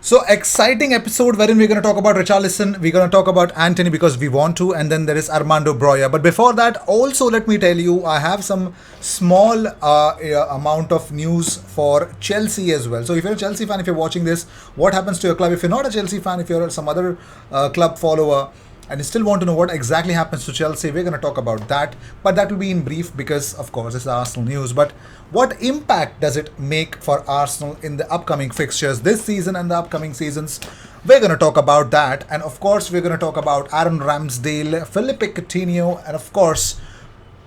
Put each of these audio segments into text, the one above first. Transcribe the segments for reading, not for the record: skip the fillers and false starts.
So exciting episode wherein we're going to talk about Richarlison, we're going to talk about Anthony because we want to, and then there is Armando Broya. But before that, also let me tell you, I have some small amount of news for Chelsea as well. So if you're a Chelsea fan, if you're watching this, what happens to your club? If you're not a Chelsea fan, if you're some other club follower, and you still want to know what exactly happens to Chelsea, we're going to talk about that. But that will be in brief because, of course, it's the Arsenal news. But what impact does it make for Arsenal in the upcoming fixtures this season and the upcoming seasons? We're going to talk about that. And, of course, we're going to talk about Aaron Ramsdale, Felipe Coutinho, and, of course,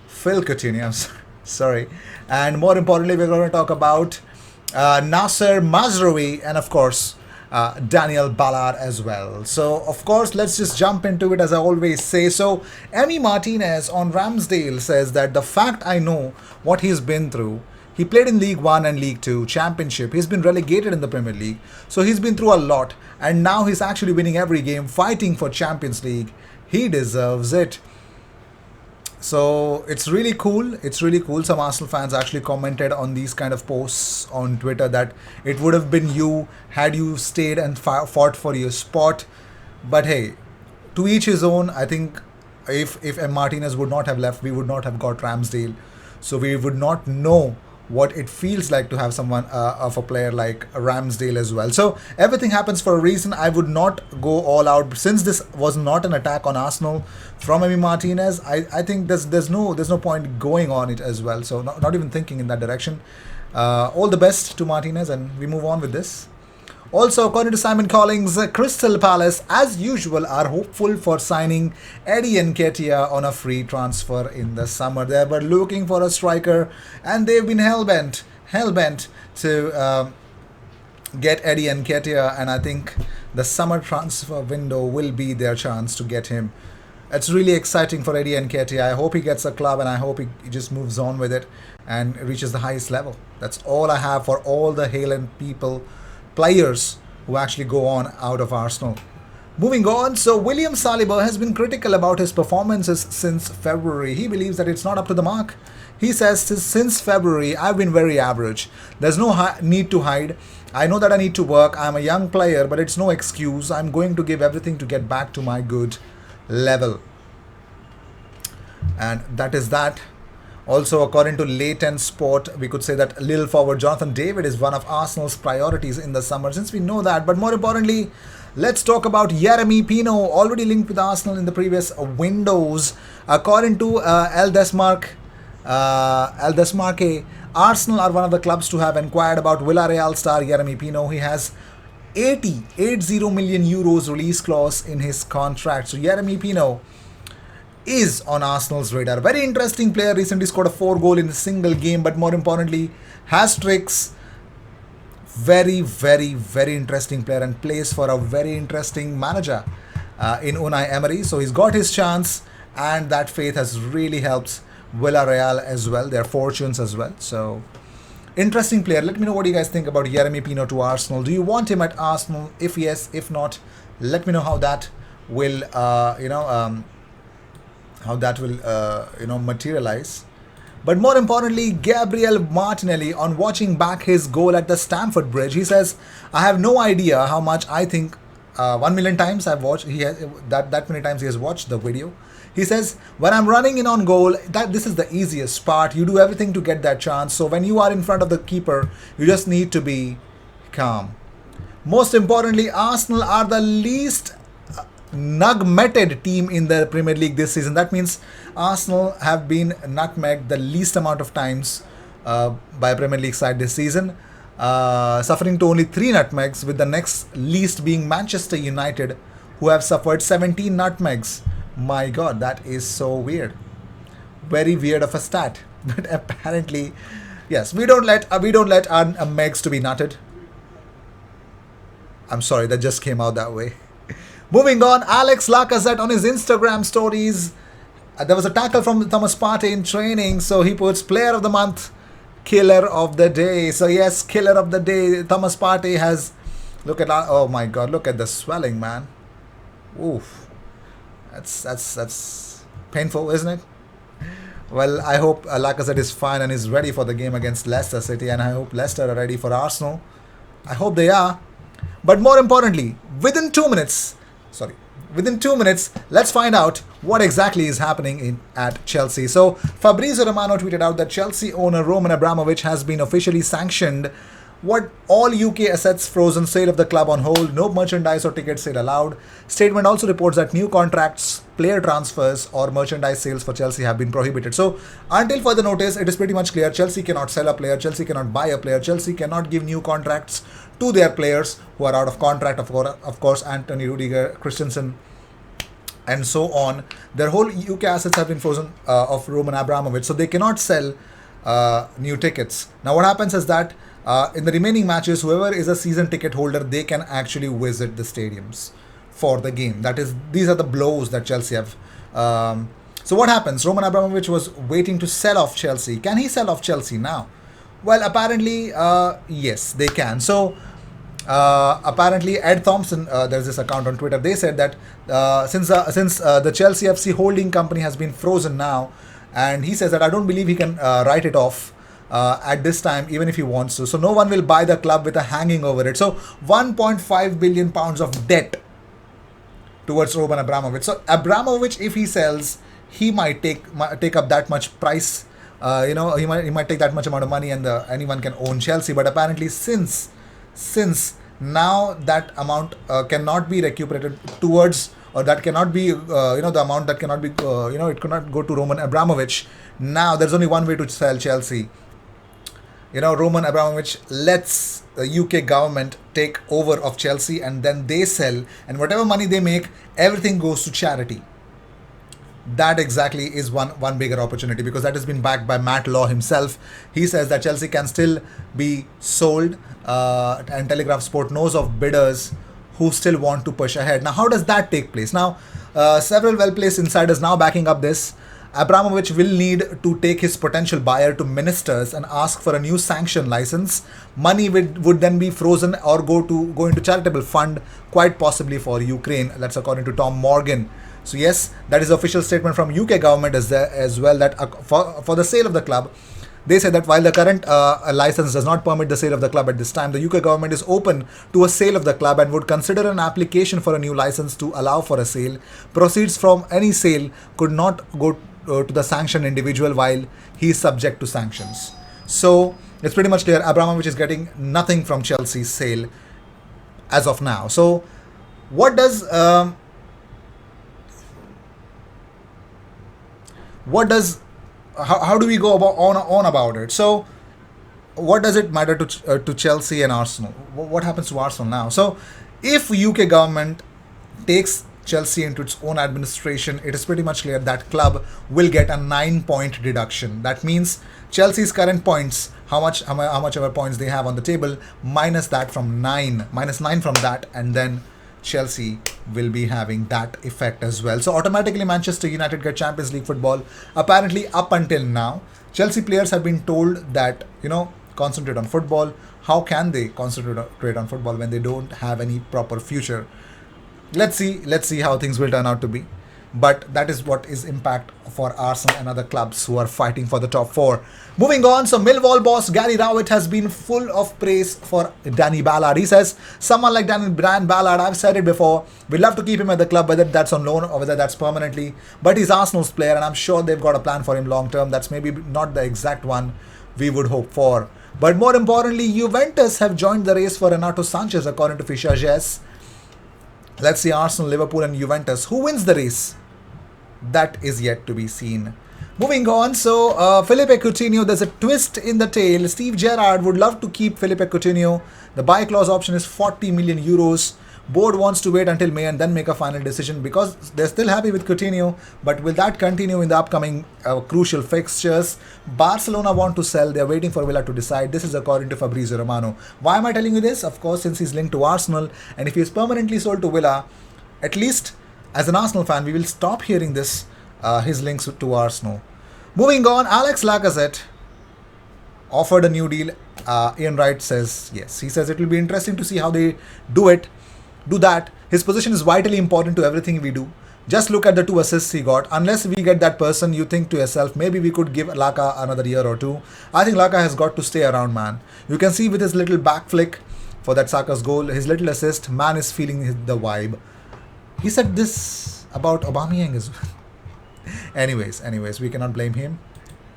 Phil Coutinho. Sorry. And more importantly, we're going to talk about Nasser Mazraoui and, of course, Daniel Ballard as well. So, of course, let's just jump into it as I always say. So, Emi Martinez on Ramsdale says that the fact I know what he's been through, he played in League 1 and League 2, Championship. He's been relegated in the Premier League. So, he's been through a lot. And now he's actually winning every game, fighting for Champions League. He deserves it. So it's really cool. It's really cool. Some Arsenal fans actually commented on these kind of posts on Twitter that it would have been you had you stayed and fought for your spot. But hey, to each his own. I think if M. Martinez would not have left, we would not have got Ramsdale. So we would not know what it feels like to have someone of a player like Ramsdale as well. So everything happens for a reason. I would not go all out since this was not an attack on Arsenal from Emi Martinez. I think there's no point going on it as well. So not even thinking in that direction. All the best to Martinez, and we move on with this. Also, according to Simon Collins, Crystal Palace, as usual, are hopeful for signing Eddie Nketiah on a free transfer in the summer. They were looking for a striker, and they've been hell-bent to get Eddie Nketiah, and I think the summer transfer window will be their chance to get him. It's really exciting for Eddie Nketiah. I hope he gets a club, and I hope he just moves on with it and reaches the highest level. That's all I have for all the Haaland players who actually go on out of Arsenal. Moving on, so William Saliba has been critical about his performances since February. He believes that it's not up to the mark. He says, since February, I've been very average. There's no need to hide. I know that I need to work. I'm a young player, but it's no excuse. I'm going to give everything to get back to my good level. And that is that. Also, according to Leighton Sport, we could say that Lille forward Jonathan David is one of Arsenal's priorities in the summer, since we know that. But more importantly, let's talk about Yeremy Pino, already linked with Arsenal in the previous windows. According to El Desmarque, Arsenal are one of the clubs to have inquired about Villarreal star Yeremy Pino. He has 80 million euros release clause in his contract. So Yeremy Pino is on Arsenal's radar. Very interesting player, recently scored a 4-goal in a single game, but more importantly, has tricks. Very, very, very interesting player and plays for a very interesting manager in Unai Emery. So he's got his chance, and that faith has really helped Villarreal as well, their fortunes as well. So interesting player. Let me know what you guys think about Yeremy Pino to Arsenal. Do you want him at Arsenal? If yes, if not, let me know how that will materialize. But more importantly, Gabriel Martinelli, on watching back his goal at the Stamford Bridge, he says, I have no idea how much. I think 1 million times I've watched, that many times he has watched the video. He says, when I'm running in on goal, this is the easiest part. You do everything to get that chance. So when you are in front of the keeper, you just need to be calm. Most importantly, Arsenal are the least nutmegged team in the Premier League this season. That means Arsenal have been nutmegged the least amount of times by a Premier League side this season, suffering to only 3 nutmegs, with the next least being Manchester United, who have suffered 17 nutmegs. My God, that is so weird. Very weird of a stat. But apparently, yes, we don't let our megs to be nutted. I'm sorry, that just came out that way. Moving on, Alex Lacazette on his Instagram stories. There was a tackle from Thomas Partey in training, so he puts player of the month, killer of the day. So yes, killer of the day. Thomas Partey has, oh my God, look at the swelling, man. Oof, that's painful, isn't it? Well, I hope Lacazette is fine and is ready for the game against Leicester City, and I hope Leicester are ready for Arsenal. I hope they are. But more importantly, within 2 minutes, sorry, within 2 minutes, let's find out what exactly is happening at Chelsea. So Fabrizio Romano tweeted out that Chelsea owner Roman Abramovich has been officially sanctioned. What all UK assets frozen, sale of the club on hold, no merchandise or ticket sale allowed. Statement also reports that new contracts, player transfers or merchandise sales for Chelsea have been prohibited. So until further notice, it is pretty much clear Chelsea cannot sell a player, Chelsea cannot buy a player, Chelsea cannot give new contracts to their players who are out of contract. Of course, Anthony Rudiger, Christensen, and so on. Their whole UK assets have been frozen of Roman Abramovich, so they cannot sell new tickets. Now, what happens is that in the remaining matches, whoever is a season ticket holder, they can actually visit the stadiums for the game. That is, these are the blows that Chelsea have. So what happens? Roman Abramovich was waiting to sell off Chelsea. Can he sell off Chelsea now? Well, apparently, yes, they can. So apparently, Ed Thompson, there's this account on Twitter. They said that since the Chelsea FC holding company has been frozen now, and he says that I don't believe he can write it off at this time, even if he wants to. So no one will buy the club with a hanging over it. So 1.5 billion pounds of debt towards Roman Abramovich. So Abramovich, if he sells, he might take up that much price. He might take that much amount of money, and anyone can own Chelsea. But apparently, since now that amount cannot be recuperated towards, or that cannot be the amount that cannot be it cannot go to Roman Abramovich. Now there's only one way to sell Chelsea. Roman Abramovich lets the UK government take over of Chelsea, and then they sell, and whatever money they make, everything goes to charity. That exactly is one bigger opportunity, because that has been backed by Matt Law himself. He says that Chelsea can still be sold, and Telegraph Sport knows of bidders who still want to push ahead. Now, how does that take place? Now, several well-placed insiders now backing up this. Abramovich will need to take his potential buyer to ministers and ask for a new sanction license. Money would then be frozen or go into charitable fund, quite possibly for Ukraine. That's according to Tom Morgan. So yes, that is the official statement from UK government as well, that for the sale of the club, they said that while the current license does not permit the sale of the club at this time, the UK government is open to a sale of the club and would consider an application for a new license to allow for a sale. Proceeds from any sale could not go to the sanctioned individual while he is subject to sanctions. So it's pretty much clear Abramovich is getting nothing from Chelsea's sale as of now. So what does how do we go on about it? So what does it matter to Chelsea and Arsenal? What happens to Arsenal now? So if UK government takes Chelsea into its own administration, it is pretty much clear that club will get a 9-point deduction. That means Chelsea's current points, how much ever points they have on the table, minus 9 from that, and then Chelsea will be having that effect as well. So automatically Manchester United get Champions League football. Apparently up until now, Chelsea players have been told that, concentrate on football. How can they concentrate on football when they don't have any proper future? Let's see how things will turn out to be. But that is what is impact for Arsenal and other clubs who are fighting for the top four. Moving on, so Millwall boss Gary Rowett has been full of praise for Danny Ballard. He says, someone like Brian Ballard, I've said it before, we'd love to keep him at the club, whether that's on loan or whether that's permanently. But he's Arsenal's player, and I'm sure they've got a plan for him long term. That's maybe not the exact one we would hope for. But more importantly, Juventus have joined the race for Renato Sanchez, according to rijoiace. Let's see Arsenal, Liverpool and Juventus. Who wins the race? That is yet to be seen. Moving on, so Philippe Coutinho, there's a twist in the tale. Steve Gerrard would love to keep Philippe Coutinho. The buy clause option is 40 million euros. Board wants to wait until May and then make a final decision because they're still happy with Coutinho. But will that continue in the upcoming crucial fixtures? Barcelona want to sell. They're waiting for Villa to decide. This is according to Fabrizio Romano. Why am I telling you this? Of course, since he's linked to Arsenal, and if he's permanently sold to Villa, at least as an Arsenal fan, we will stop hearing this, his links to Arsenal. Moving on, Alex Lacazette offered a new deal. Ian Wright says yes. He says it will be interesting to see how they do that. His position is vitally important to everything we do. Just look at the 2 assists he got. Unless we get that person, you think to yourself, maybe we could give Laka another year or two. I think Laka has got to stay around, man. You can see with his little back flick, for that Saka's goal. His little assist, man is feeling the vibe. He said this about Aubameyang as well. anyways, we cannot blame him.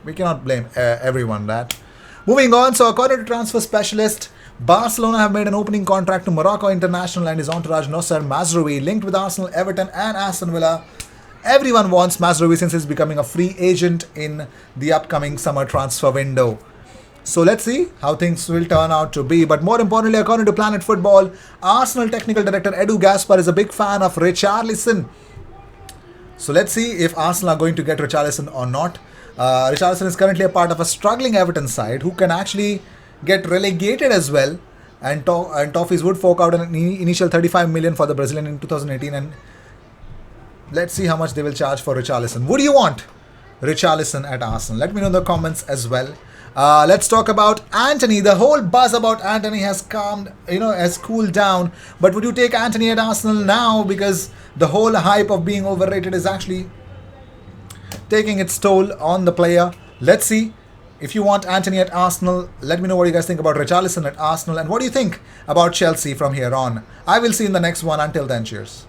We cannot blame everyone that. Moving on, so according to transfer specialist, Barcelona have made an opening contract to Morocco international and his entourage Nosser Mazraoui, linked with Arsenal, Everton and Aston Villa. Everyone wants Mazraoui since he's becoming a free agent in the upcoming summer transfer window. So let's see how things will turn out to be. But more importantly, according to Planet Football, Arsenal technical director Edu Gaspar is a big fan of Richarlison. So let's see if Arsenal are going to get Richarlison or not. Richarlison is currently a part of a struggling Everton side who can actually get relegated as well. And Toffees would fork out an initial 35 million for the Brazilian in 2018. And let's see how much they will charge for Richarlison. Would you want Richarlison at Arsenal? Let me know in the comments as well. Let's talk about Antony. The whole buzz about Antony has has cooled down. But would you take Antony at Arsenal now? Because the whole hype of being overrated is actually taking its toll on the player. Let's see. If you want Antony at Arsenal, let me know what you guys think about Richarlison at Arsenal. And what do you think about Chelsea from here on? I will see you in the next one. Until then, cheers.